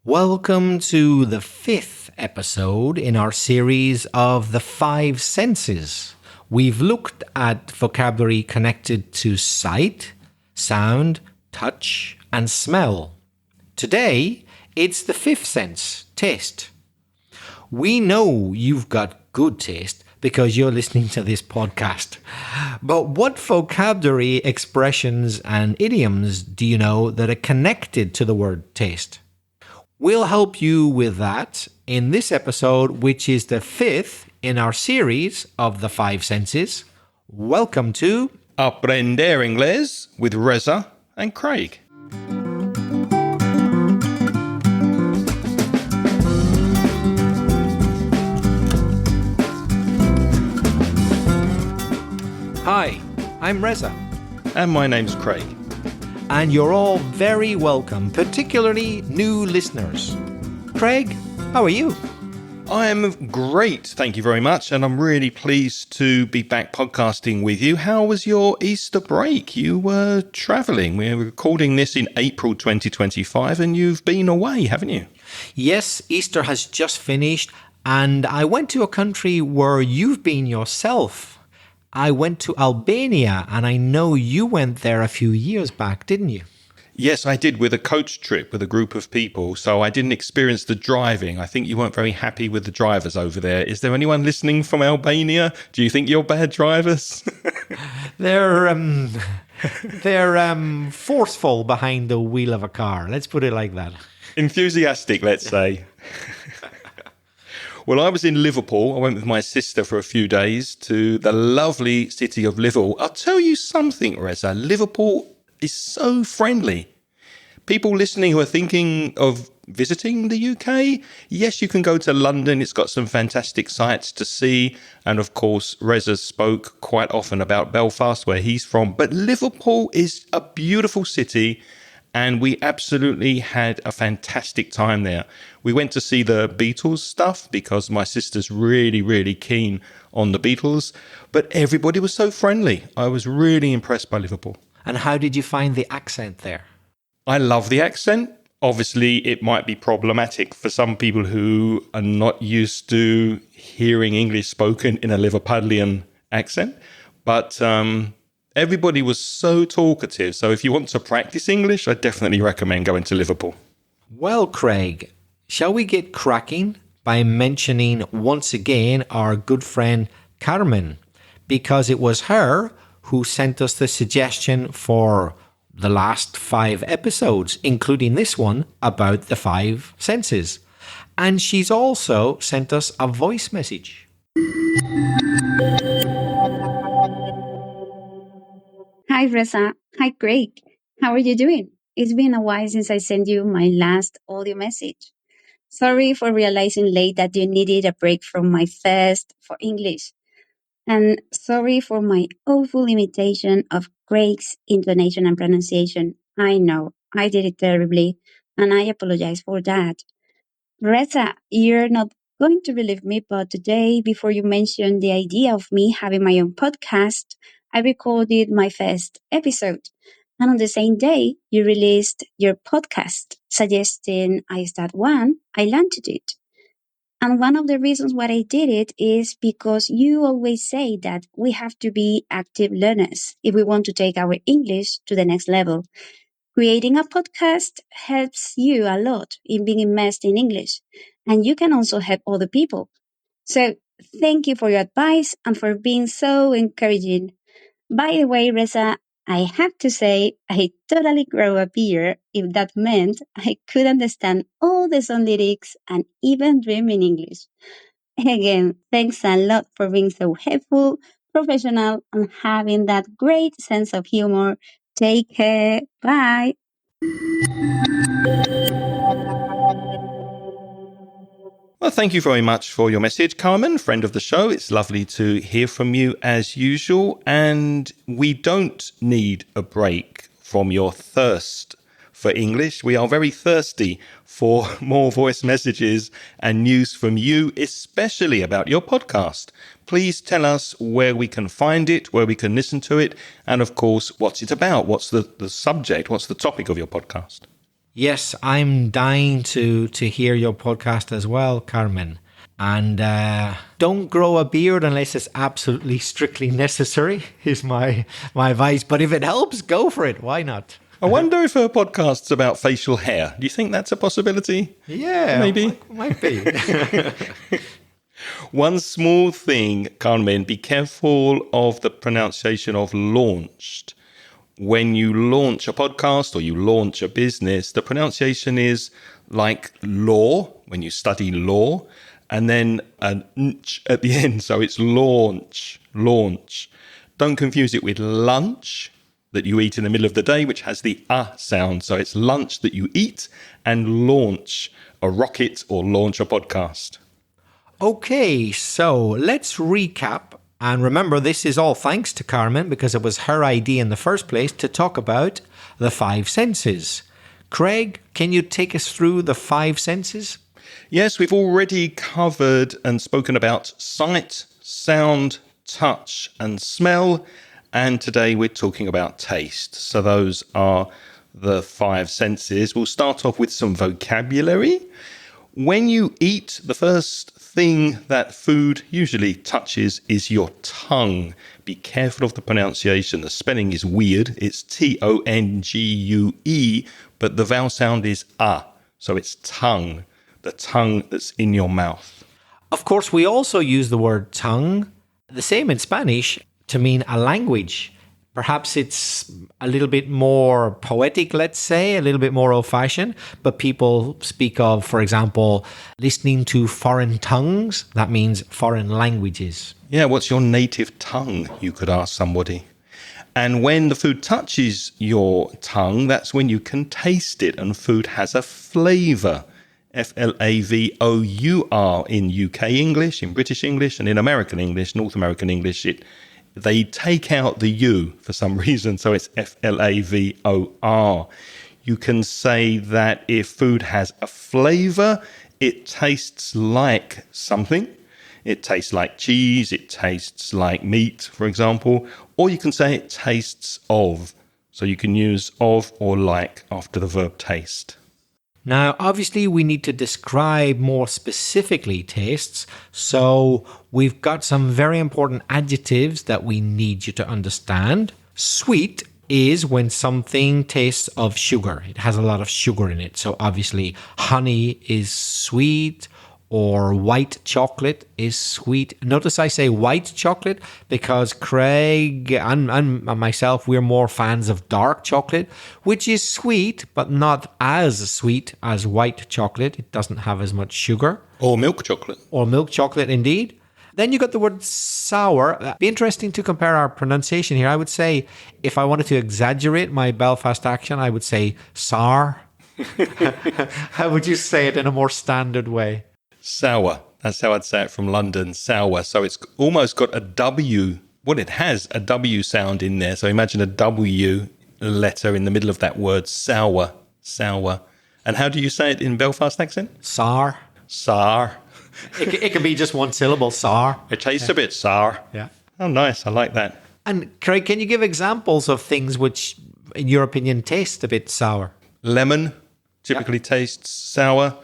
Welcome to the 5th episode in our series of the 5 senses. We've looked at vocabulary connected to sight, sound, touch, and smell. Today, it's the 5th sense, taste. We know you've got good taste because you're listening to this podcast. But what vocabulary, expressions, and idioms do you know that are connected to the word taste? We'll help you with that in this episode, which is the 5th in our series of the 5 senses. Welcome to Aprender Inglés with Reza and Craig. Hi, I'm Reza. And my name's Craig. And you're all very welcome, particularly new listeners. Craig, how are you? I am great, thank you very much, and I'm really pleased to be back podcasting with you. How was your Easter break? You were travelling. We're recording this in April 2025, and you've been away, haven't you? Yes, Easter has just finished, and I went to a country where you've been yourself. I went to Albania, and I know you went there a few years back, didn't you? Yes, I did, with a coach trip with a group of people, so I didn't experience the driving. I think you weren't very happy with the drivers over there. Is there anyone listening from Albania? Do you think you're bad drivers? They're forceful behind the wheel of a car. Let's put it like that. Enthusiastic, let's say. Well, I was in Liverpool. I went with my sister for a few days to the lovely city of Liverpool. I'll tell you something, Reza. Liverpool is so friendly. People listening who are thinking of visiting the UK, yes, you can go to London. It's got some fantastic sights to see. And of course, Reza spoke quite often about Belfast, where he's from. But Liverpool is a beautiful city. And we absolutely had a fantastic time there. We went to see the Beatles stuff because my sister's really, really keen on the Beatles. But everybody was so friendly. I was really impressed by Liverpool. And how did you find the accent there? I love the accent. Obviously, it might be problematic for some people who are not used to hearing English spoken in a Liverpudlian accent. But everybody was so talkative. So if you want to practice English, I definitely recommend going to Liverpool. Well, Craig, shall we get cracking by mentioning once again our good friend Carmen? Because it was her who sent us the suggestion for the last 5 episodes, including this one about the 5 senses. And she's also sent us a voice message. Hi, Reza. Hi, Craig. How are you doing? It's been a while since I sent you my last audio message. Sorry for realizing late that you needed a break from my fest for English. And sorry for my awful imitation of Craig's intonation and pronunciation. I know, I did it terribly, and I apologize for that. Reza, you're not going to believe me, but today, before you mentioned the idea of me having my own podcast, I recorded my first episode. And on the same day, you released your podcast, suggesting I start one. I landed it. And one of the reasons why I did it is because you always say that we have to be active learners if we want to take our English to the next level. Creating a podcast helps you a lot in being immersed in English, and you can also help other people. So thank you for your advice and for being so encouraging. By the way, Reza, I have to say I totally grew up here if that meant I could understand all the song lyrics and even dream in English. Again, thanks a lot for being so helpful, professional, and having that great sense of humor. Take care. Bye. Well, thank you very much for your message, Carmen, friend of the show. It's lovely to hear from you as usual. And we don't need a break from your thirst for English. We are very thirsty for more voice messages and news from you, especially about your podcast. Please tell us where we can find it, where we can listen to it, and of course, what's it about? What's the subject? What's the topic of your podcast? Yes, I'm dying to hear your podcast as well, Carmen. And don't grow a beard unless it's absolutely strictly necessary, is my advice. But if it helps, go for it. Why not? I wonder if her podcast's about facial hair. Do you think that's a possibility? Yeah, Maybe. Might be. One small thing, Carmen, be careful of the pronunciation of launched. When you launch a podcast or you launch a business, the pronunciation is like law, when you study law, and then an nch at the end. So it's launch. Don't confuse it with lunch that you eat in the middle of the day, which has the sound. So it's lunch that you eat, and launch a rocket or launch a podcast. Okay, so let's recap. And remember, this is all thanks to Carmen, because it was her idea in the first place to talk about the five senses. Craig, can you take us through the five senses? Yes, we've already covered and spoken about sight, sound, touch, and smell. And today we're talking about taste. So those are the five senses. We'll start off with some vocabulary. When you eat, the first thing that food usually touches is your tongue. Be careful of the pronunciation. The spelling is weird. It's Tongue, but the vowel sound is a. So it's tongue, the tongue that's in your mouth. Of course, we also use the word tongue, the same in Spanish, to mean a language. Perhaps it's a little bit more poetic, let's say, a little bit more old-fashioned, but people speak of, for example, listening to foreign tongues. That means foreign languages. Yeah, what's your native tongue, you could ask somebody. And when the food touches your tongue, that's when you can taste it, and food has a flavour. Flavour in UK English, in British English, and in American English, North American English, they take out the U for some reason, so it's flavor. You can say that if food has a flavour, it tastes like something. It tastes like cheese, it tastes like meat, for example. Or you can say it tastes of. So you can use of or like after the verb taste. Now, obviously, we need to describe more specifically tastes, so we've got some very important adjectives that we need you to understand. Sweet is when something tastes of sugar. It has a lot of sugar in it, so obviously honey is sweet, or white chocolate is sweet. Notice I say white chocolate because Craig and myself, we're more fans of dark chocolate, which is sweet, but not as sweet as white chocolate. It doesn't have as much sugar. Or milk chocolate. Or milk chocolate, indeed. Then you got the word sour. It'd be interesting to compare our pronunciation here. I would say, if I wanted to exaggerate my Belfast accent, I would say sour. How would you say it in a more standard way? Sour. That's how I'd say it from London. Sour. So it's almost got a W. Well, it has a W sound in there. So imagine a W letter in the middle of that word. Sour. Sour. And how do you say it in Belfast accent? Sour. Sour. It can be just one syllable, sour. It tastes a bit sour. Yeah. Oh, nice. I like that. And Craig, can you give examples of things which, in your opinion, taste a bit sour? Lemon typically tastes sour,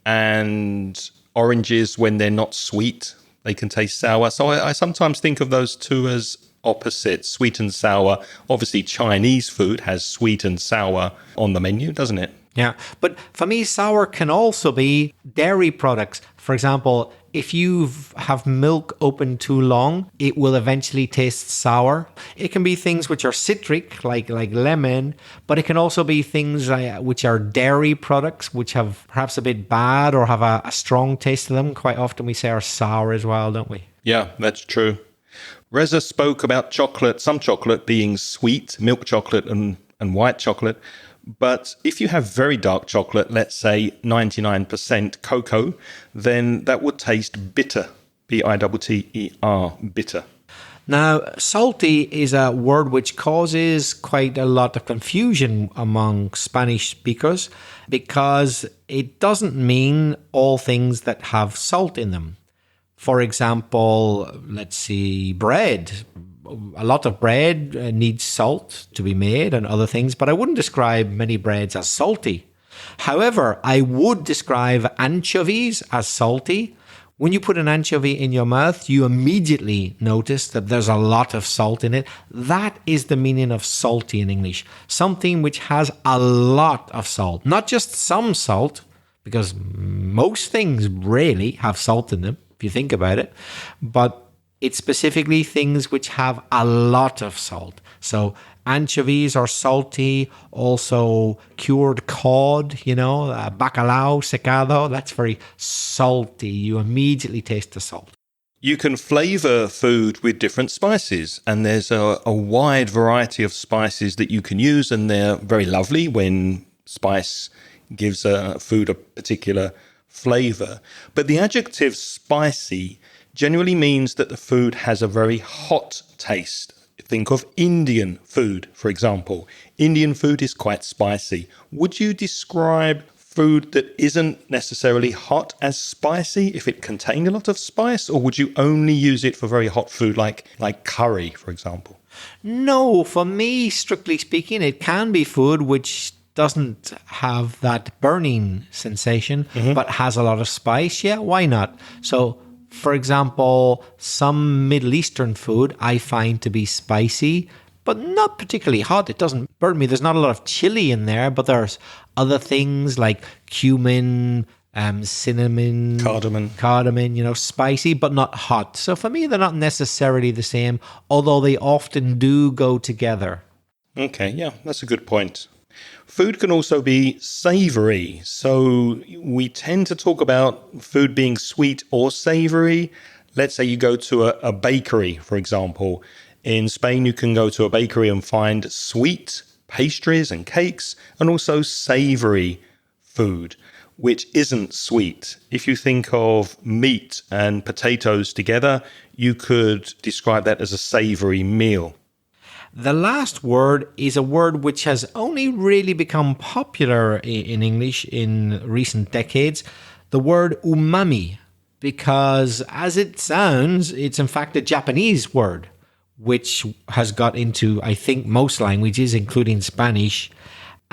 and oranges, when they're not sweet, they can taste sour. So I sometimes think of those two as opposites, sweet and sour. Obviously, Chinese food has sweet and sour on the menu, doesn't it? Yeah, but for me, sour can also be dairy products. For example, if you have milk open too long, it will eventually taste sour. It can be things which are citric, like lemon, but it can also be things which are dairy products, which have perhaps a bit bad or have a strong taste to them. Quite often we say are sour as well, don't we? Yeah, that's true. Reza spoke about chocolate, some chocolate being sweet, milk chocolate and white chocolate. But if you have very dark chocolate, let's say 99% cocoa, then that would taste bitter. Bitter, bitter. Now, salty is a word which causes quite a lot of confusion among Spanish speakers because it doesn't mean all things that have salt in them. For example, let's see, bread. A lot of bread needs salt to be made and other things, but I wouldn't describe many breads as salty. However, I would describe anchovies as salty. When you put an anchovy in your mouth, you immediately notice that there's a lot of salt in it. That is the meaning of salty in English. Something which has a lot of salt, not just some salt, because most things really have salt in them, if you think about it, but it's specifically things which have a lot of salt. So anchovies are salty, also cured cod, bacalao, secado, that's very salty. You immediately taste the salt. You can flavour food with different spices, and there's a wide variety of spices that you can use, and they're very lovely when spice gives a food a particular flavour. But the adjective spicy generally means that the food has a very hot taste. Think of Indian food, for example. Indian food is quite spicy. Would you describe food that isn't necessarily hot as spicy if it contained a lot of spice, or would you only use it for very hot food like curry, for example? No, for me, strictly speaking, it can be food which doesn't have that burning sensation, but has a lot of spice. Yeah, why not? So, for example, some Middle Eastern food I find to be spicy, but not particularly hot. It doesn't burn me. There's not a lot of chili in there, but there's other things like cumin, cinnamon, cardamom, spicy, but not hot. So for me, they're not necessarily the same, although they often do go together. Okay, yeah, that's a good point. Food can also be savoury. So we tend to talk about food being sweet or savoury. Let's say you go to a bakery, for example. In Spain, you can go to a bakery and find sweet pastries and cakes, and also savoury food, which isn't sweet. If you think of meat and potatoes together, you could describe that as a savoury meal. The last word is a word which has only really become popular in English in recent decades, the word umami, because as it sounds, it's in fact a Japanese word, which has got into, I think, most languages, including Spanish.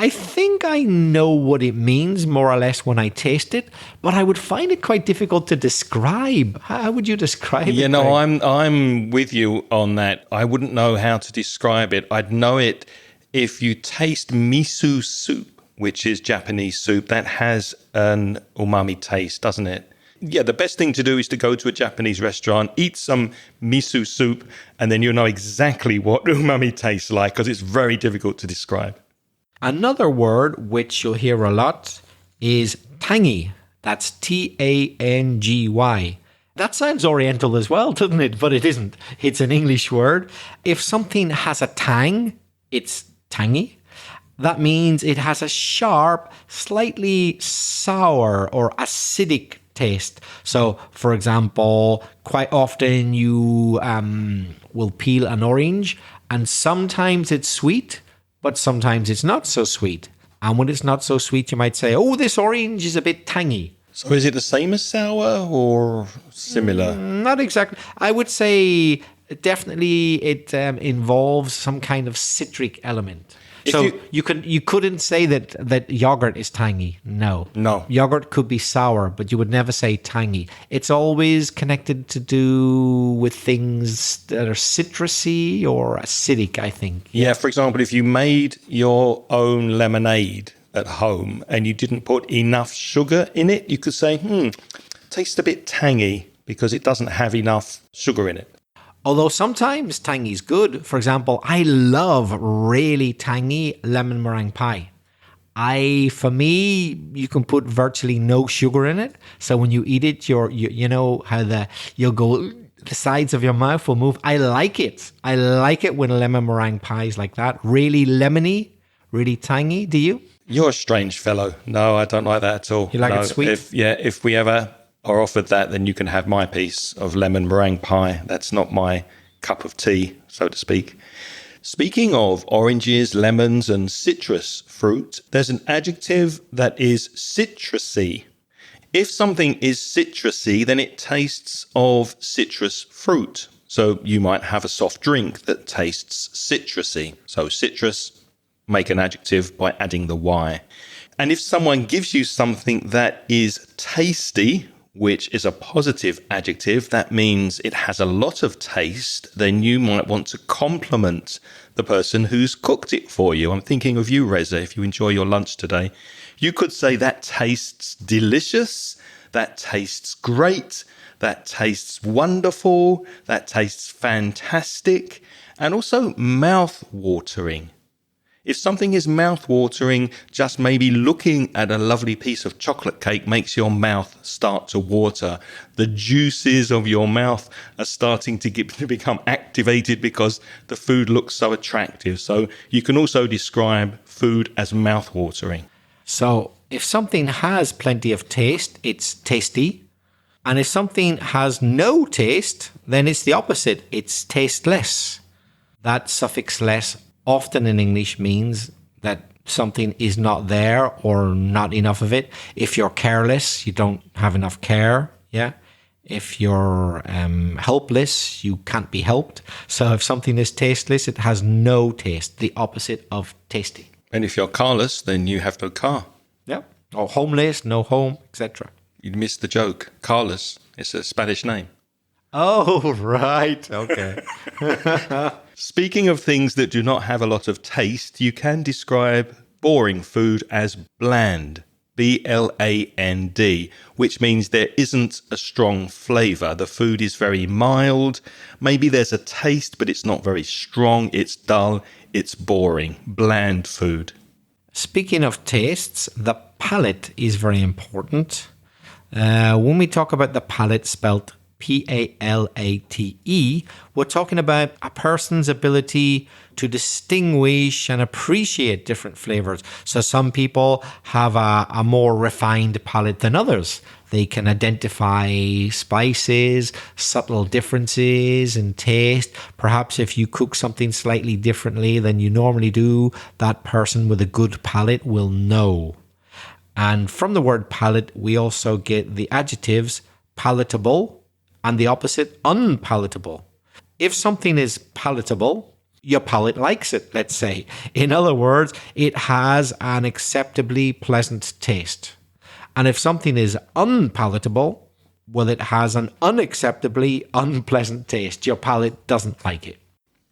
I think I know what it means more or less when I taste it, but I would find it quite difficult to describe. How would you describe it? I'm with you on that. I wouldn't know how to describe it. I'd know it if you taste miso soup, which is Japanese soup. That has an umami taste, doesn't it? Yeah, the best thing to do is to go to a Japanese restaurant, eat some miso soup, and then you'll know exactly what umami tastes like, because it's very difficult to describe. Another word which you'll hear a lot is tangy. That's Tangy. That sounds Oriental as well, doesn't it? But it isn't. It's an English word. If something has a tang, it's tangy. That means it has a sharp, slightly sour or acidic taste. So, for example, quite often you will peel an orange, and sometimes it's sweet, but sometimes it's not so sweet. And when it's not so sweet, you might say, oh, this orange is a bit tangy. So is it the same as sour or similar? Not exactly. I would say definitely it involves some kind of citric element. You couldn't say that yogurt is tangy. No. Yogurt could be sour, but you would never say tangy. It's always connected to do with things that are citrusy or acidic, I think. Yeah, for example, if you made your own lemonade at home and you didn't put enough sugar in it, you could say, tastes a bit tangy because it doesn't have enough sugar in it. Although sometimes tangy is good. For example, I love really tangy lemon meringue pie. For me, you can put virtually no sugar in it. So when you eat it, you know how the sides of your mouth will move. I like it. I like it when a lemon meringue pie is like that. Really lemony, really tangy. Do you? You're a strange fellow. No, I don't like that at all. You like it sweet? If we ever are offered that, then you can have my piece of lemon meringue pie. That's not my cup of tea, so to speak. Speaking of oranges, lemons, and citrus fruit, there's an adjective that is citrusy. If something is citrusy, then it tastes of citrus fruit. So you might have a soft drink that tastes citrusy. So citrus, make an adjective by adding the Y. And if someone gives you something that is tasty, which is a positive adjective, that means it has a lot of taste, then you might want to compliment the person who's cooked it for you. I'm thinking of you, Reza, if you enjoy your lunch today. You could say that tastes delicious, that tastes great, that tastes wonderful, that tastes fantastic, and also mouth-watering. If something is mouth-watering, just maybe looking at a lovely piece of chocolate cake makes your mouth start to water. The juices of your mouth are starting to become activated because the food looks so attractive. So you can also describe food as mouth-watering. So if something has plenty of taste, it's tasty. And if something has no taste, then it's the opposite. It's tasteless. That suffix less often in English means that something is not there or not enough of it. If you're careless, you don't have enough care. Yeah. If you're helpless, you can't be helped. So if something is tasteless, it has no taste, the opposite of tasty. And if you're carless, then you have no car. Yeah. Or homeless, no home, etc. You'd miss the joke. Carlos, it's a Spanish name. Oh, right. Okay. Speaking of things that do not have a lot of taste, you can describe boring food as bland. B-L-A-N-D, which means there isn't a strong flavour. The food is very mild. Maybe there's a taste, but it's not very strong. It's dull. It's boring. Bland food. Speaking of tastes, the palate is very important. When we talk about the palate spelt P-A-L-A-T-E, we're talking about a person's ability to distinguish and appreciate different flavors. So some people have a more refined palate than others. They can identify spices, subtle differences in taste. Perhaps if you cook something slightly differently than you normally do, that person with a good palate will know. And from the word palate, we also get the adjectives palatable and the opposite, unpalatable. If something is palatable, your palate likes it, let's say. In other words, it has an acceptably pleasant taste. And if something is unpalatable, well, it has an unacceptably unpleasant taste. Your palate doesn't like it.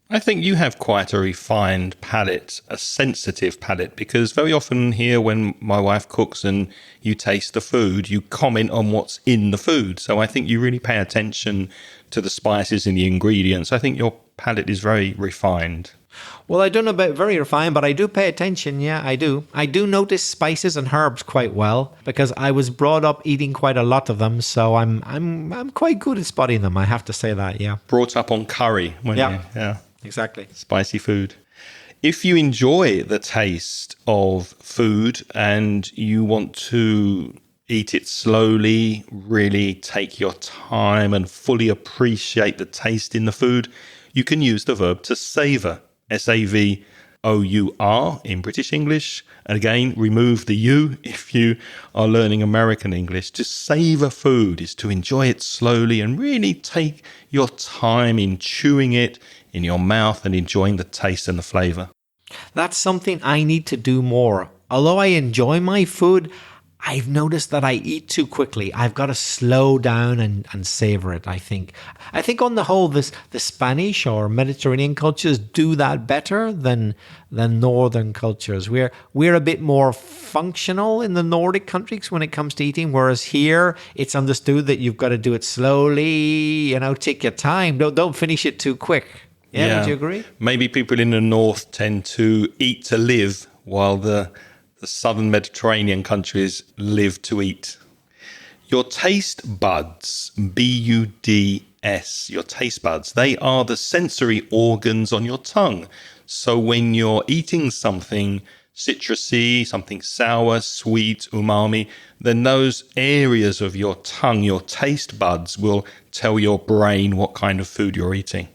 I think you have quite a refined palate, a sensitive palate, because very often here when my wife cooks and you taste the food, you comment on what's in the food. So I think you really pay attention to the spices and the ingredients. I think your palate is very refined. Well, I don't know about very refined, but I do pay attention. Yeah, I do. I do notice spices and herbs quite well because I was brought up eating quite a lot of them. So I'm quite good at spotting them. I have to say that. Yeah. Brought up on curry. Yeah. Exactly. Spicy food. If you enjoy the taste of food and you want to eat it slowly, really take your time and fully appreciate the taste in the food, you can use the verb to savour. S-A-V-O-U-R in British English. And again, remove the U if you are learning American English. To savour food is to enjoy it slowly and really take your time in chewing it in your mouth and enjoying the taste and the flavour. That's something I need to do more. Although I enjoy my food, I've noticed that I eat too quickly. I've got to slow down and savor it, I think. I think on the whole, the Spanish or Mediterranean cultures do that better than Northern cultures. We're a bit more functional in the Nordic countries when it comes to eating, whereas here it's understood that you've got to do it slowly, take your time. Don't finish it too quick. Yeah, would you agree? Maybe people in the north tend to eat to live while the southern Mediterranean countries live to eat. Your taste buds, B-U-D-S, your taste buds, they are the sensory organs on your tongue. So when you're eating something citrusy, something sour, sweet, umami, then those areas of your tongue, your taste buds, will tell your brain what kind of food you're eating.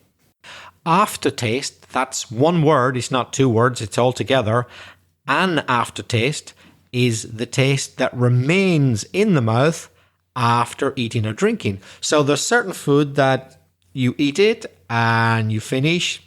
Aftertaste, that's one word, it's not two words, it's all together. An aftertaste is the taste that remains in the mouth after eating or drinking. So there's certain food that you eat it and you finish,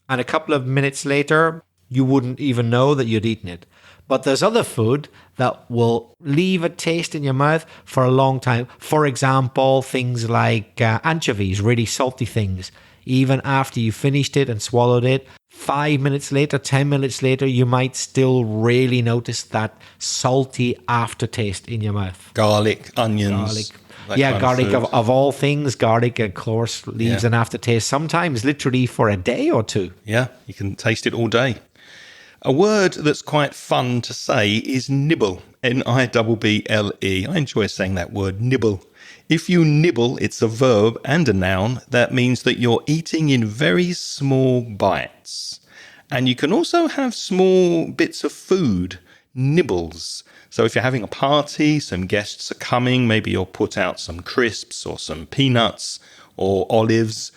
and a couple of minutes later, you wouldn't even know that you'd eaten it. But there's other food that will leave a taste in your mouth for a long time. For example, things like anchovies, really salty things. Even after you finished it and swallowed it, 5 minutes later, 10 minutes later, you might still really notice that salty aftertaste in your mouth. Garlic, onions. Garlic of all things. Garlic, of course, leaves an aftertaste, sometimes literally for a day or two. Yeah, you can taste it all day. A word that's quite fun to say is nibble, N-I-B-B-L-E. I enjoy saying that word, nibble. If you nibble, it's a verb and a noun. That means that you're eating in very small bites. And you can also have small bits of food, nibbles. So if you're having a party, some guests are coming, maybe you'll put out some crisps or some peanuts or olives.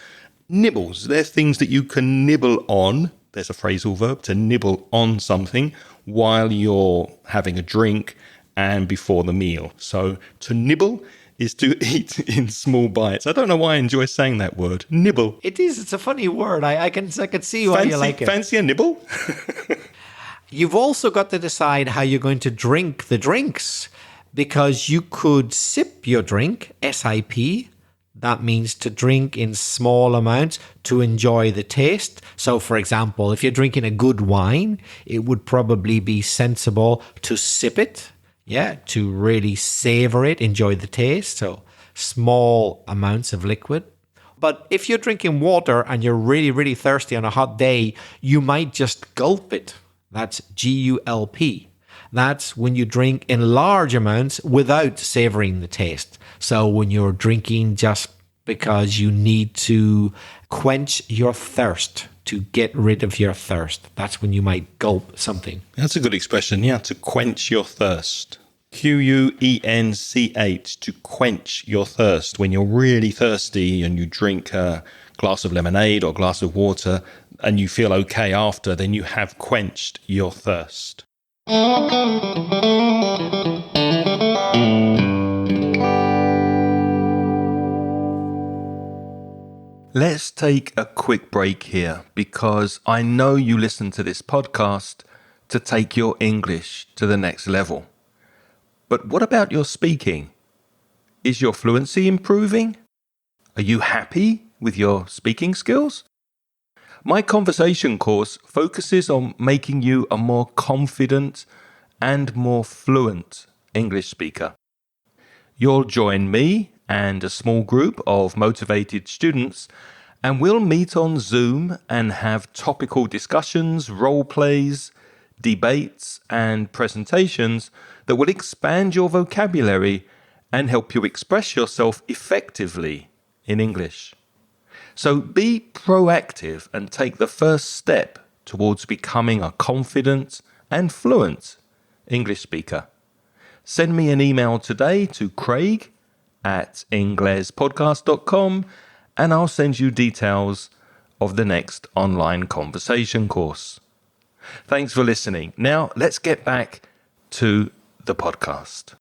Nibbles, they're things that you can nibble on. There's a phrasal verb, to nibble on something while you're having a drink and before the meal. So to nibble is to eat in small bites. I don't know why I enjoy saying that word, nibble. It is. It's a funny word. I can see why you like it. Fancy a nibble? You've also got to decide how you're going to drink the drinks, because you could sip your drink, S-I-P. That means to drink in small amounts to enjoy the taste. So, for example, if you're drinking a good wine, it would probably be sensible to sip it, to really savor it, enjoy the taste. So, small amounts of liquid. But if you're drinking water and you're really, really thirsty on a hot day, you might just gulp it. That's G-U-L-P. That's when you drink in large amounts without savoring the taste. So when you're drinking just because you need to quench your thirst, to get rid of your thirst, that's when you might gulp something. That's a good expression, to quench your thirst. Q-U-E-N-C-H, to quench your thirst. When you're really thirsty and you drink a glass of lemonade or a glass of water and you feel okay after, then you have quenched your thirst. Let's take a quick break here, because I know you listen to this podcast to take your English to the next level. But what about your speaking? Is your fluency improving? Are you happy with your speaking skills? My conversation course focuses on making you a more confident and more fluent English speaker. You'll join me and a small group of motivated students, and we'll meet on Zoom and have topical discussions, role plays, debates, and presentations that will expand your vocabulary and help you express yourself effectively in English. So be proactive and take the first step towards becoming a confident and fluent English speaker. Send me an email today to craig@inglespodcast.com and I'll send you details of the next online conversation course. Thanks for listening. Now let's get back to the podcast.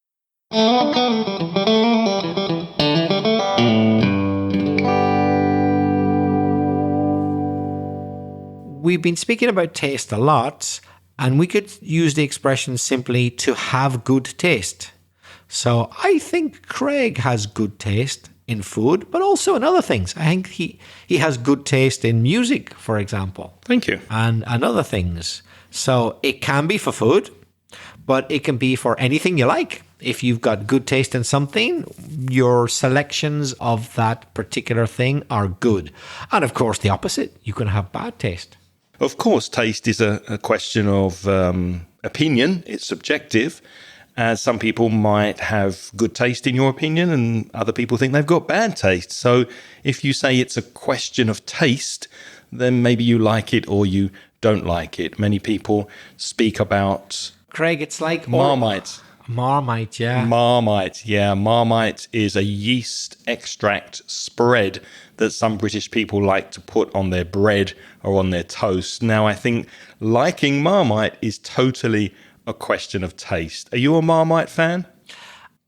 We've been speaking about taste a lot, and we could use the expression simply to have good taste. So I think Craig has good taste in food, but also in other things. I think he has good taste in music, for example. Thank you. And other things. So it can be for food, but it can be for anything you like. If you've got good taste in something, your selections of that particular thing are good. And of course, the opposite. You can have bad taste. Of course, taste is a question of opinion. It's subjective, as some people might have good taste in your opinion and other people think they've got bad taste. So if you say it's a question of taste, then maybe you like it or you don't like it. Many people speak about... Craig, it's like... Marmite. Marmite, yeah. Marmite is a yeast extract spread that some British people like to put on their bread or on their toast. Now, I think liking Marmite is totally a question of taste. Are you a Marmite fan?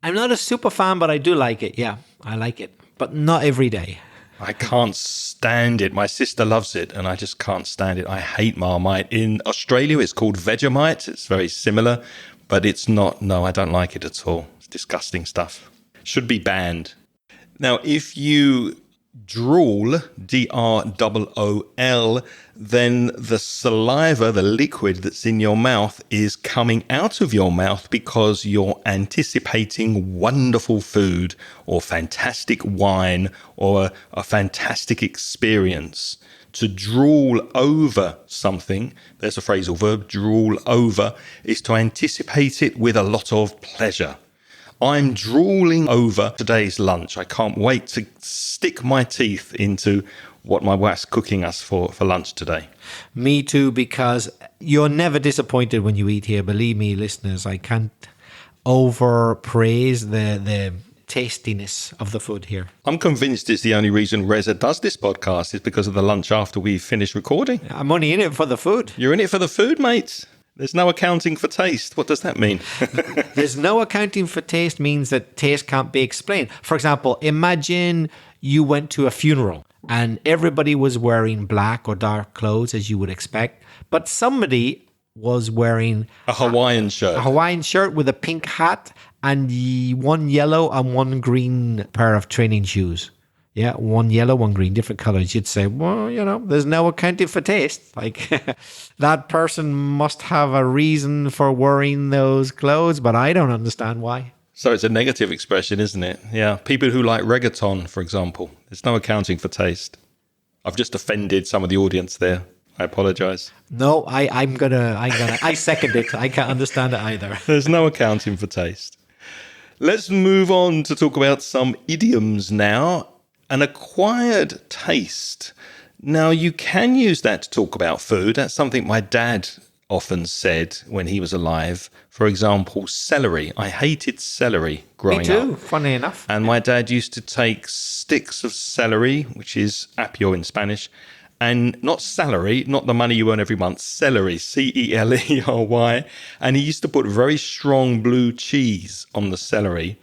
I'm not a super fan, but I do like it. Yeah, I like it. But not every day. I can't stand it. My sister loves it, and I just can't stand it. I hate Marmite. In Australia, it's called Vegemite. It's very similar, but it's not. No, I don't like it at all. It's disgusting stuff. Should be banned. Now, if you drool, DROOL, then the saliva, the liquid that's in your mouth, is coming out of your mouth because you're anticipating wonderful food or fantastic wine or a fantastic experience. To drool over something, there's a phrasal verb, drool over, is to anticipate it with a lot of pleasure. I'm drooling over today's lunch. I can't wait to stick my teeth into what my wife's cooking us for lunch today. Me too, because you're never disappointed when you eat here. Believe me, listeners, I can't overpraise the tastiness of the food here. I'm convinced it's the only reason Reza does this podcast is because of the lunch after we finish recording. I'm only in it for the food. You're in it for the food, mate. There's no accounting for taste. What does that mean? There's no accounting for taste means that taste can't be explained. For example, imagine you went to a funeral and everybody was wearing black or dark clothes as you would expect, but somebody was wearing a Hawaiian shirt. A Hawaiian shirt with a pink hat and one yellow and one green pair of training shoes. Yeah, one yellow, one green, different colors. You'd say, well, there's no accounting for taste. Like that person must have a reason for wearing those clothes, but I don't understand why. So it's a negative expression, isn't it? Yeah. People who like reggaeton, for example, there's no accounting for taste. I've just offended some of the audience there. I apologize. No, I second it. I can't understand it either. There's no accounting for taste. Let's move on to talk about some idioms now. An acquired taste. Now, you can use that to talk about food. That's something my dad often said when he was alive. For example, celery. I hated celery growing up. Me too, funny enough. And my dad used to take sticks of celery, which is apio in Spanish, and not salary, not the money you earn every month, celery, Celery. And he used to put very strong blue cheese on the celery.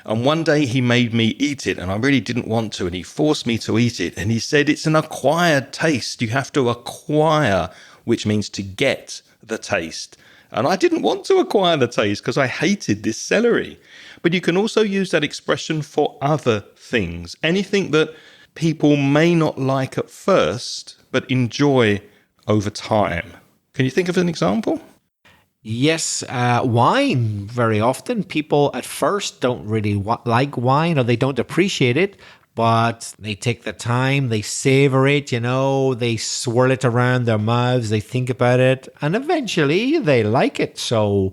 And one day he made me eat it, and I really didn't want to, and he forced me to eat it. And he said, it's an acquired taste. You have to acquire, which means to get the taste. And I didn't want to acquire the taste because I hated this celery. But you can also use that expression for other things. Anything that people may not like at first, but enjoy over time. Can you think of an example? Yes, wine. Very often people at first don't really like wine or they don't appreciate it, but they take the time, they savor it, they swirl it around their mouths, they think about it, and eventually they like it. So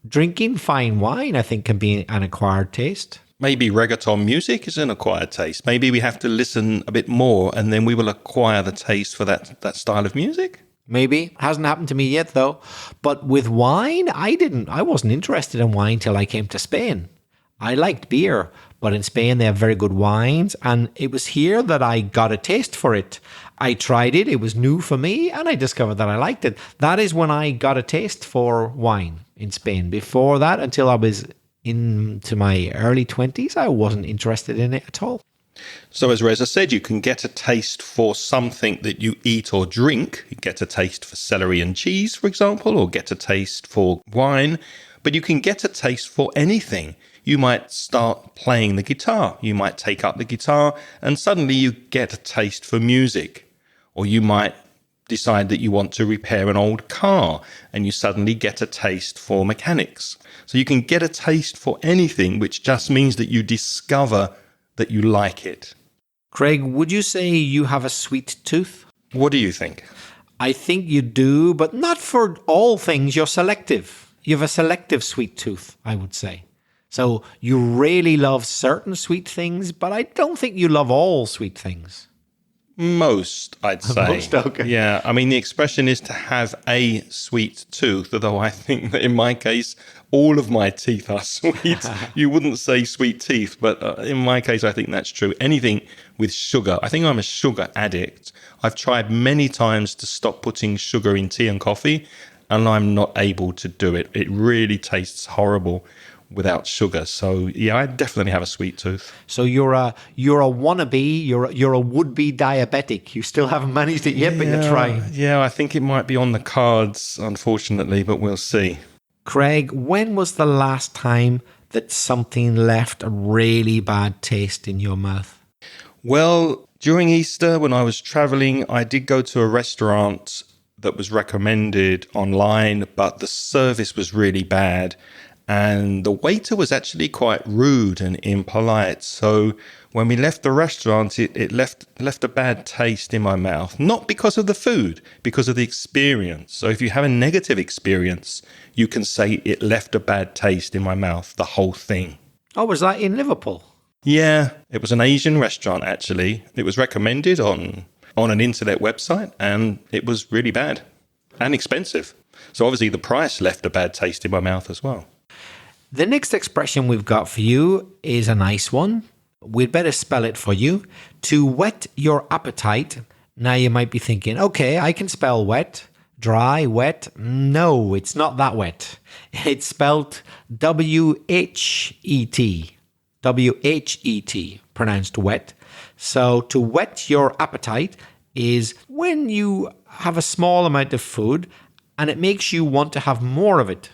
drinking fine wine, I think, can be an acquired taste. Maybe reggaeton music is an acquired taste. Maybe we have to listen a bit more and then we will acquire the taste for that style of music. Maybe. Hasn't happened to me yet, though. But with wine, I wasn't interested in wine till I came to Spain. I liked beer, but in Spain they have very good wines, and it was here that I got a taste for it. I tried it, it was new for me, and I discovered that I liked it. That is when I got a taste for wine in Spain. Before that, until I was into my early 20s, I wasn't interested in it at all. So as Reza said, you can get a taste for something that you eat or drink. You get a taste for celery and cheese, for example, or get a taste for wine. But you can get a taste for anything. You might start playing the guitar. You might take up the guitar and suddenly you get a taste for music. Or you might decide that you want to repair an old car and you suddenly get a taste for mechanics. So you can get a taste for anything, which just means that you discover that you like it. Craig, would you say you have a sweet tooth? What do you think? I think you do, but not for all things. You're selective. You have a selective sweet tooth, I would say. So you really love certain sweet things, but I don't think you love all sweet things. Most, I'd say. Most, okay. Yeah, I mean, the expression is to have a sweet tooth, although I think that in my case, all of my teeth are sweet. You wouldn't say sweet teeth, but in my case, I think that's true. Anything with sugar. I think I'm a sugar addict. I've tried many times to stop putting sugar in tea and coffee, and I'm not able to do it. It really tastes horrible without sugar. So yeah, I definitely have a sweet tooth. So you're a wannabe, you're a would-be diabetic. You still haven't managed it yet, but you're trying. Yeah, I think it might be on the cards, unfortunately, but we'll see. Craig, when was the last time that something left a really bad taste in your mouth? Well, during Easter, when I was traveling, I did go to a restaurant that was recommended online, but the service was really bad. And the waiter was actually quite rude and impolite. So when we left the restaurant, it left a bad taste in my mouth. Not because of the food, because of the experience. So if you have a negative experience, you can say it left a bad taste in my mouth, the whole thing. Oh, was that in Liverpool? Yeah, it was an Asian restaurant, actually. It was recommended on an internet website, and it was really bad and expensive. So obviously the price left a bad taste in my mouth as well. The next expression we've got for you is a nice one. We'd better spell it for you. To whet your appetite. Now you might be thinking, okay, I can spell wet. Dry, wet. No, it's not that wet. It's spelled W-H-E-T. W-H-E-T, pronounced wet. So to whet your appetite is when you have a small amount of food and it makes you want to have more of it.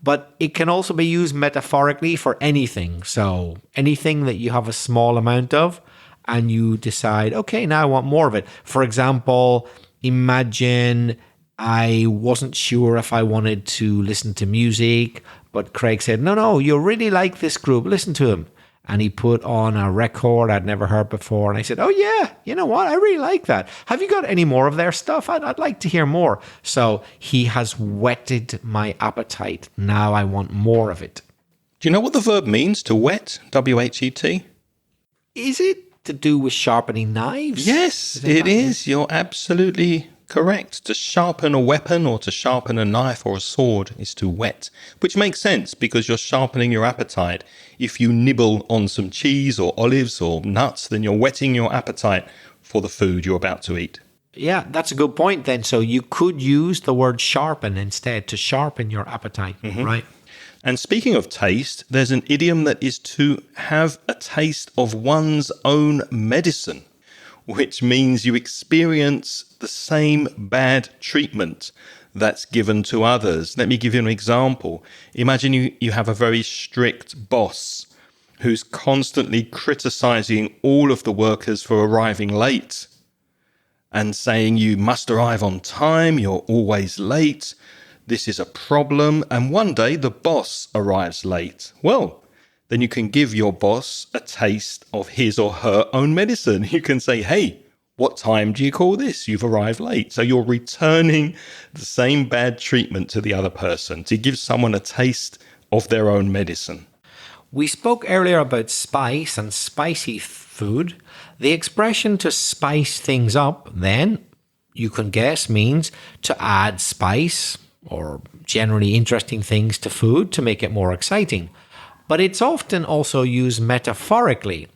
But it can also be used metaphorically for anything. So anything that you have a small amount of and you decide, okay, now I want more of it. For example, imagine I wasn't sure if I wanted to listen to music, but Craig said, no, you really like this group, listen to him. And he put on a record I'd never heard before. And I said, oh yeah, you know what? I really like that. Have you got any more of their stuff? I'd like to hear more. So he has whetted my appetite. Now I want more of it. Do you know what the verb means, to whet? W-H-E-T? Is it to do with sharpening knives? Yes, it is. You're absolutely correct. To sharpen a weapon or to sharpen a knife or a sword is to whet, which makes sense because you're sharpening your appetite. If you nibble on some cheese or olives or nuts, then you're whetting your appetite for the food you're about to eat. Yeah, that's a good point then. So you could use the word sharpen instead to sharpen your appetite, right? And speaking of taste, there's an idiom that is to have a taste of one's own medicine, which means you experience the same bad treatment that's given to others. Let me give you an example. Imagine you have a very strict boss who's constantly criticizing all of the workers for arriving late and saying you must arrive on time, you're always late, this is a problem, and one day the boss arrives late. Well, then you can give your boss a taste of his or her own medicine. You can say, hey, what time do you call this? You've arrived late. So you're returning the same bad treatment to the other person to give someone a taste of their own medicine. We spoke earlier about spice and spicy food. The expression to spice things up, then, you can guess, means to add spice or generally interesting things to food to make it more exciting. But it's often also used metaphorically.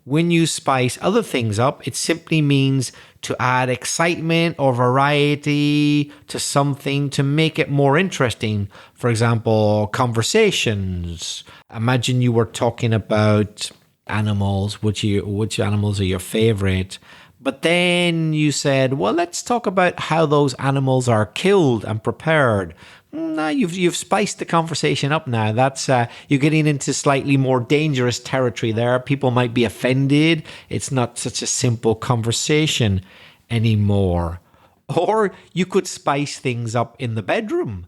When you spice other things up, it simply means to add excitement or variety to something to make it more interesting. For example, conversations. Imagine you were talking about animals, which animals are your favorite. But then you said, well, let's talk about how those animals are killed and prepared. Now you've spiced the conversation up now. That's you're getting into slightly more dangerous territory there. People might be offended. It's not such a simple conversation anymore. Or you could spice things up in the bedroom.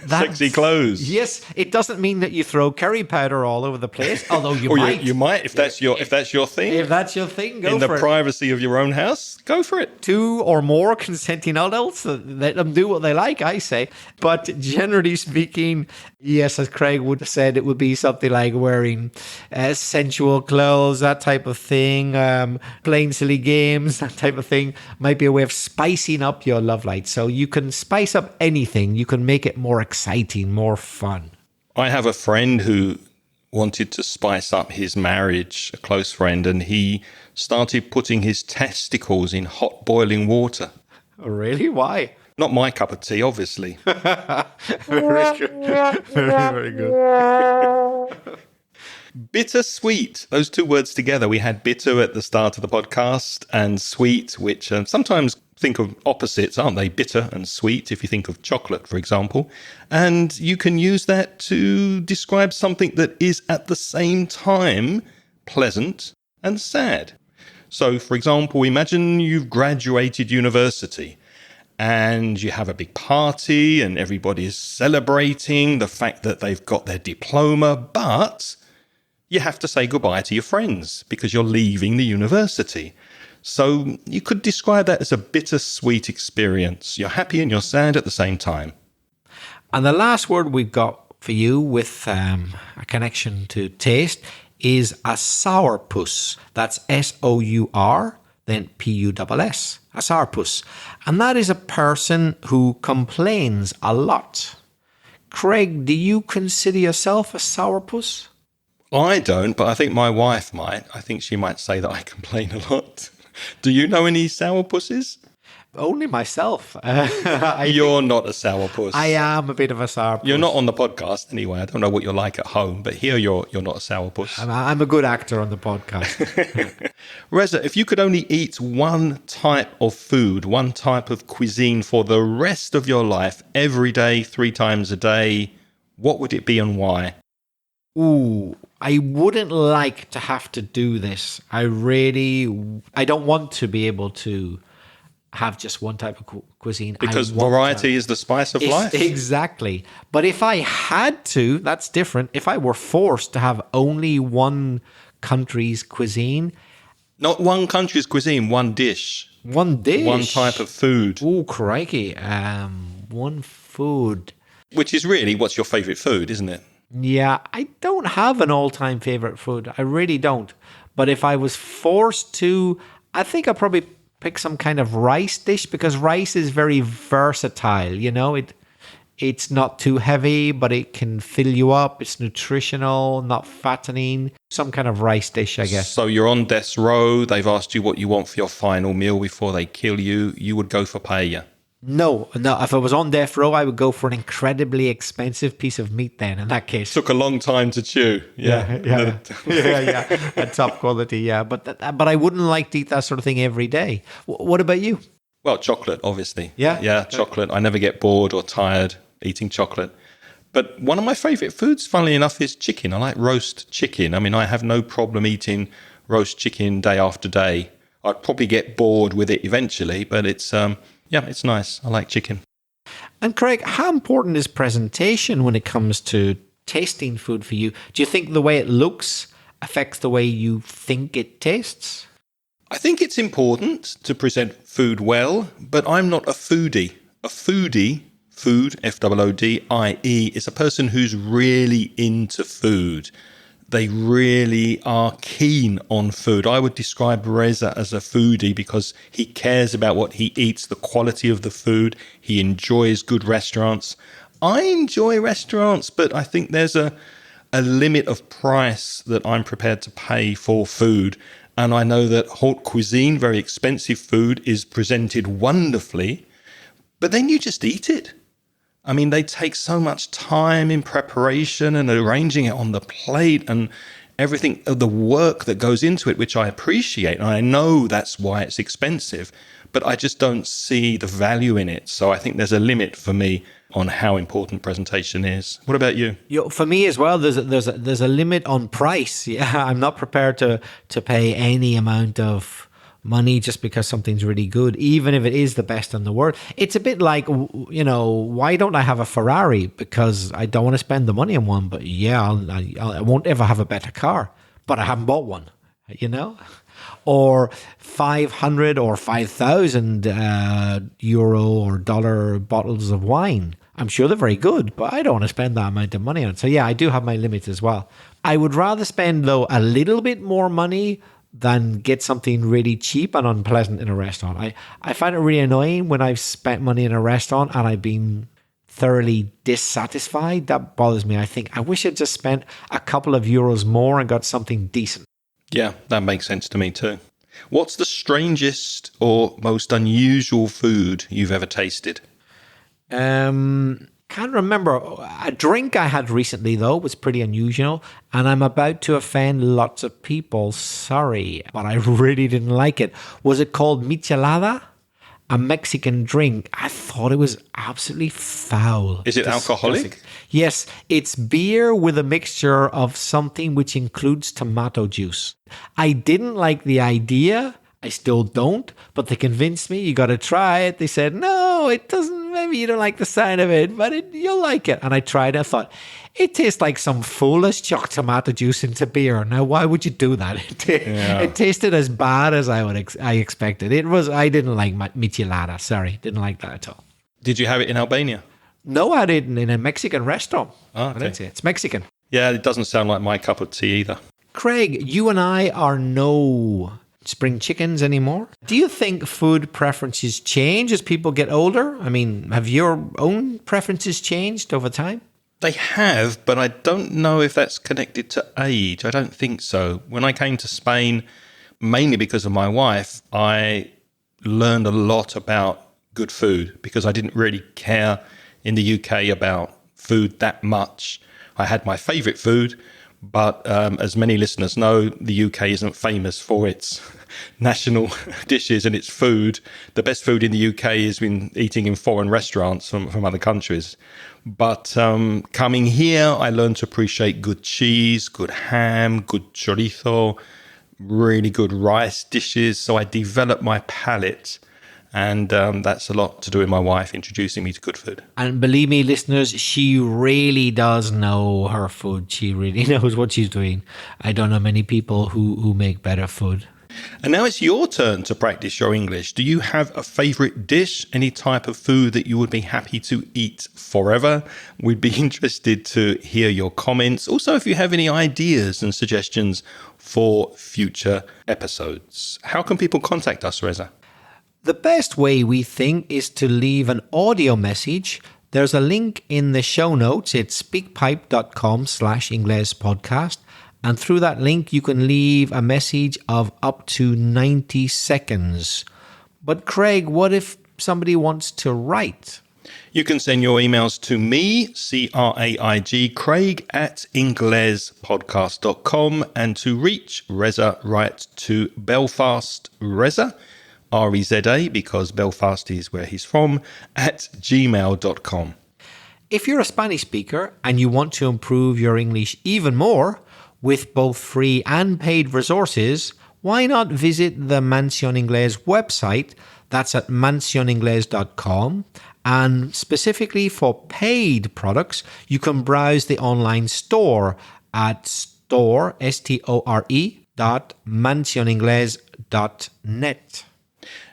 Sexy clothes. Yes, it doesn't mean that you throw curry powder all over the place, although you Or might. you might, if that's your thing. If that's your thing, go in for the it. privacy of your own house, go for it. 2 or more consenting adults, let them do what they like, I say. But generally speaking, yes, as Craig would have said, it would be something like wearing sensual clothes, that type of thing, playing silly games, that type of thing. Might be a way of spicing up your love life. So you can spice up anything. You can make it more exciting, more fun. I have a friend who wanted to spice up his marriage, a close friend, and he started putting his testicles in hot boiling water. Really? Why? Not my cup of tea, obviously. Very good. Very good. Bittersweet. Those two words together. We had bitter at the start of the podcast and sweet, which sometimes think of opposites, aren't they? Bitter and sweet, if you think of chocolate, for example. And you can use that to describe something that is at the same time pleasant and sad. So, for example, imagine you've graduated university and you have a big party and everybody is celebrating the fact that they've got their diploma, but you have to say goodbye to your friends because you're leaving the university. So you could describe that as a bittersweet experience. You're happy and you're sad at the same time. And the last word we've got for you with a connection to taste is a sourpuss. That's S-O-U-R, then P-U-S-S, a sourpuss. And that is a person who complains a lot. Craig, do you consider yourself a sourpuss? I don't, but I think my wife might. I think she might say that I complain a lot. Do you know any sourpusses? Only myself. You're not a sourpuss. I am a bit of a sourpuss. You're not on the podcast anyway. I don't know what you're like at home, but here you're not a sourpuss. I'm a good actor on the podcast. Reza, if you could only eat one type of food, one type of cuisine for the rest of your life, every day, 3 times a day, what would it be and why? Ooh, I wouldn't like to have to do this. I don't want to be able to have just one type of cuisine. Because variety is the spice of life. Exactly. But if I had to, that's different. If I were forced to have only one country's cuisine. Not one country's cuisine, one dish. One dish? One type of food. Oh, crikey. One food. Which is really what's your favourite food, isn't it? Yeah, I don't have an all-time favourite food. I really don't. But if I was forced to, I think I'd probably pick some kind of rice dish because rice is very versatile. You know, it's not too heavy, but it can fill you up. It's nutritional, not fattening. Some kind of rice dish, I guess. So you're on death row. They've asked you what you want for your final meal before they kill you. You would go for paella. No. If I was on death row, I would go for an incredibly expensive piece of meat then, in that case. Took a long time to chew. Yeah. A top quality, yeah. But I wouldn't like to eat that sort of thing every day. What about you? Well, chocolate, obviously. Yeah? Yeah, chocolate. I never get bored or tired eating chocolate. But one of my favourite foods, funnily enough, is chicken. I like roast chicken. I mean, I have no problem eating roast chicken day after day. I'd probably get bored with it eventually, but it's nice. I like chicken. And Craig, how important is presentation when it comes to tasting food for you? Do you think the way it looks affects the way you think it tastes? I think it's important to present food well, but I'm not a foodie. A foodie, food, F-O-O-D-I-E, is a person who's really into food. They really are keen on food. I would describe Reza as a foodie because he cares about what he eats, the quality of the food. He enjoys good restaurants. I enjoy restaurants, but I think there's a limit of price that I'm prepared to pay for food. And I know that haute cuisine, very expensive food, is presented wonderfully, but then you just eat it. I mean, they take so much time in preparation and arranging it on the plate and everything, the work that goes into it, which I appreciate. And I know that's why it's expensive, but I just don't see the value in it. So I think there's a limit for me on how important presentation is. What about you? For me as well, there's a limit on price. Yeah, I'm not prepared to pay any amount of money just because something's really good, even if it is the best in the world. It's a bit like, why don't I have a Ferrari? Because I don't want to spend the money on one, but I won't ever have a better car, but I haven't bought one, or 500 or 5,000 euro or dollar bottles of wine. I'm sure they're very good, but I don't want to spend that amount of money on it. So I do have my limits as well. I would rather spend, though, a little bit more money than get something really cheap and unpleasant in a restaurant. I find it really annoying when I've spent money in a restaurant and I've been thoroughly dissatisfied. That bothers me. I think I wish I'd just spent a couple of euros more and got something decent. Yeah, that makes sense to me too. What's the strangest or most unusual food you've ever tasted? Can't remember. A drink I had recently, though, was pretty unusual, and I'm about to offend lots of people. Sorry, but I really didn't like it. Was it called michelada? A Mexican drink. I thought it was absolutely foul. Is it alcoholic? Yes, it's beer with a mixture of something which includes tomato juice. I didn't like the idea. I still don't, but they convinced me, you got to try it. They said, no, it doesn't, maybe you don't like the sound of it, but you'll like it. And I tried it. I thought, it tastes like some fool has chucked tomato juice into beer. Now, why would you do that? It tasted as bad as I expected. I didn't like michelada. Sorry, didn't like that at all. Did you have it in Albania? No, I didn't, in a Mexican restaurant. Oh, okay. It's Mexican. Yeah, it doesn't sound like my cup of tea either. Craig, you and I are no spring chickens anymore. Do you think food preferences change as people get older? I mean, have your own preferences changed over time? They have, but I don't know if that's connected to age. I don't think so. When I came to Spain, mainly because of my wife, I learned a lot about good food because I didn't really care in the UK about food that much. I had my favourite food, but as many listeners know, the UK isn't famous for its national dishes and its food. The best food in the UK is been eating in foreign restaurants from other countries. But coming here, I learned to appreciate good cheese, good ham, good chorizo, really good rice dishes. So I developed my palate. And that's a lot to do with my wife introducing me to good food. And believe me, listeners, she really does know her food. She really knows what she's doing. I don't know many people who make better food. And now it's your turn to practice your English. Do you have a favorite dish, any type of food that you would be happy to eat forever? We'd be interested to hear your comments. Also, if you have any ideas and suggestions for future episodes. How can people contact us, Reza? The best way, we think, is to leave an audio message. There's a link in the show notes. It's speakpipe.com/Ingles podcast. And through that link, you can leave a message of up to 90 seconds. But Craig, what if somebody wants to write? You can send your emails to me, Craig, Craig @inglespodcast.com, and to reach Reza, write to Belfast Reza, Reza, because Belfast is where he's from, @gmail.com. If you're a Spanish speaker and you want to improve your English even more with both free and paid resources, why not visit the Mansión Inglés website? That's at mansioningles.com. And specifically for paid products, you can browse the online store at store.mansioningles.net.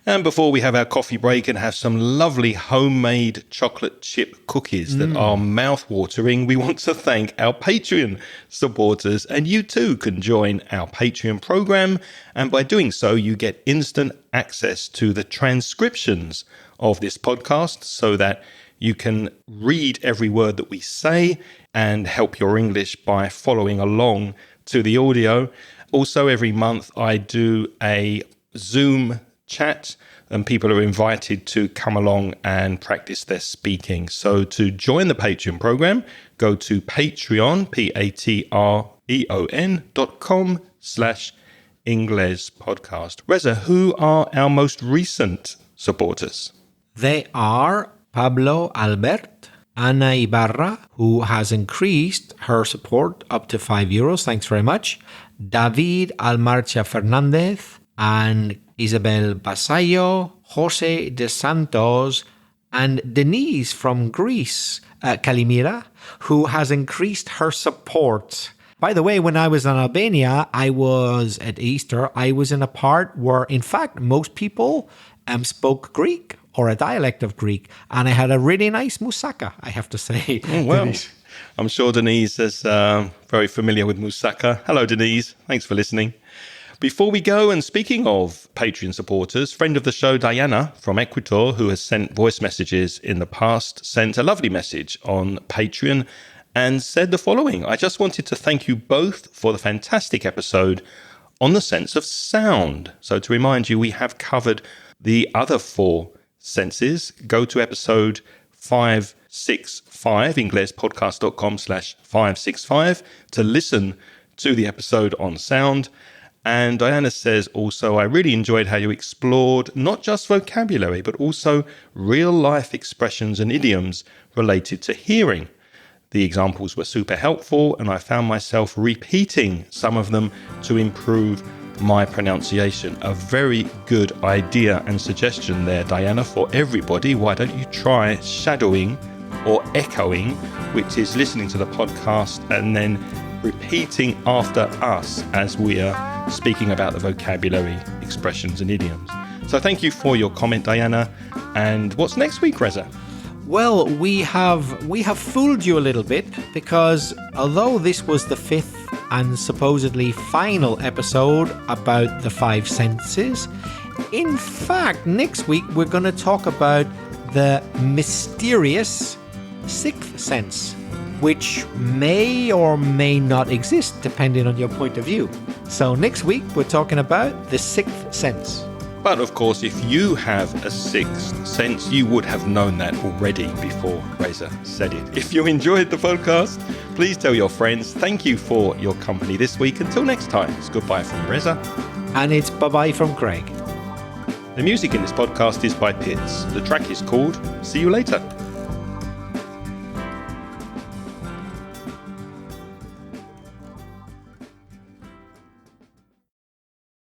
And before we have our coffee break and have some lovely homemade chocolate chip cookies that are mouth-watering, we want to thank our Patreon supporters. And you too can join our Patreon program. And by doing so, you get instant access to the transcriptions of this podcast so that you can read every word that we say and help your English by following along to the audio. Also, every month I do a Zoom chat and people are invited to come along and practice their speaking. So to join the Patreon program, go to Patreon, patreon.com/Ingles podcast. Reza, who are our most recent supporters? They are Pablo Albert, Ana Ibarra, who has increased her support up to €5. Thanks very much. David Almarcha Fernandez and Isabel Basayo, Jose de Santos, and Denise from Greece, Kalimira, who has increased her support. By the way, when I was in Albania, I was at Easter, I was in a part where, in fact, most people spoke Greek or a dialect of Greek. And I had a really nice moussaka, I have to say. Oh, well, I'm sure Denise is very familiar with moussaka. Hello, Denise. Thanks for listening. Before we go, and speaking of Patreon supporters, friend of the show, Diana from Ecuador, who has sent voice messages in the past, sent a lovely message on Patreon and said the following: I just wanted to thank you both for the fantastic episode on the sense of sound. So to remind you, we have covered the other 4 senses. Go to episode 565, inglespodcast.com/565 to listen to the episode on sound. And Diana says also, I really enjoyed how you explored not just vocabulary, but also real life expressions and idioms related to hearing. The examples were super helpful, and I found myself repeating some of them to improve my pronunciation. A very good idea and suggestion there, Diana, for everybody. Why don't you try shadowing or echoing, which is listening to the podcast and then repeating after us as we are speaking about the vocabulary, expressions and idioms. So thank you for your comment, Diana. And what's next week, Reza? Well, we have fooled you a little bit, because although this was the 5th and supposedly final episode about the 5 senses, in fact, next week we're going to talk about the mysterious 6th sense, which may or may not exist depending on your point of view. So next week we're talking about the 6th sense. But of course, if you have a 6th sense, you would have known that already before Reza said it. If you enjoyed the podcast, please tell your friends. Thank you for your company this week. Until next time, it's goodbye from Reza. And it's bye-bye from Craig. The music in this podcast is by Pitts. The track is called See You Later.